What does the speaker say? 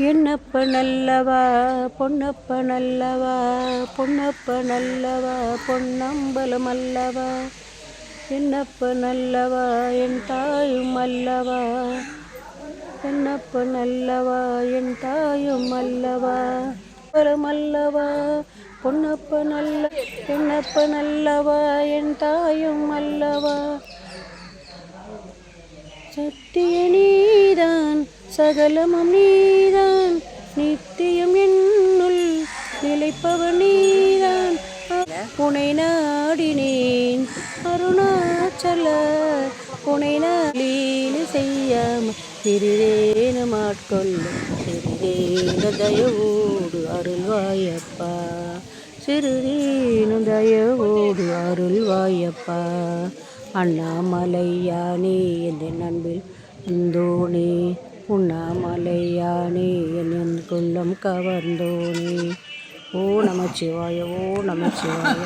என்னப்ப நல்லவா பொன்னப்ப நல்லவா பொன்னப்ப நல்லவா பொன்னம்பலம் அல்லவா என்னப்ப நல்லவா என் தாயும் அல்லவா என்னப்ப நல்லவா என் தாயும் அல்லவா பலம் அல்லவா பொன்னப்ப நல்ல என்னப்ப நல்லவா என் தாயும் அல்லவா சத்திய நீதான் சகலமும் நீதான் நித்தியம் என்னுள் நிலைப்பவன் நீதான் உனை நாடினேன் அருணாச்சல உனை லீலை செய்யாம சிறிதேனும் ஆட்கொள்ளும் சிறிதேனு தயவோடு அருள்வாயப்பா சிறிதேனு தயவோடு அருள்வாயப்பா அண்ணாமலையானே என் அன்பில் வந்தோனே உண்ணாமலையானே என் குள்ளம் கவர்ந்தோனே ஓ நமச்சிவாய ஓ நமச்சிவாய.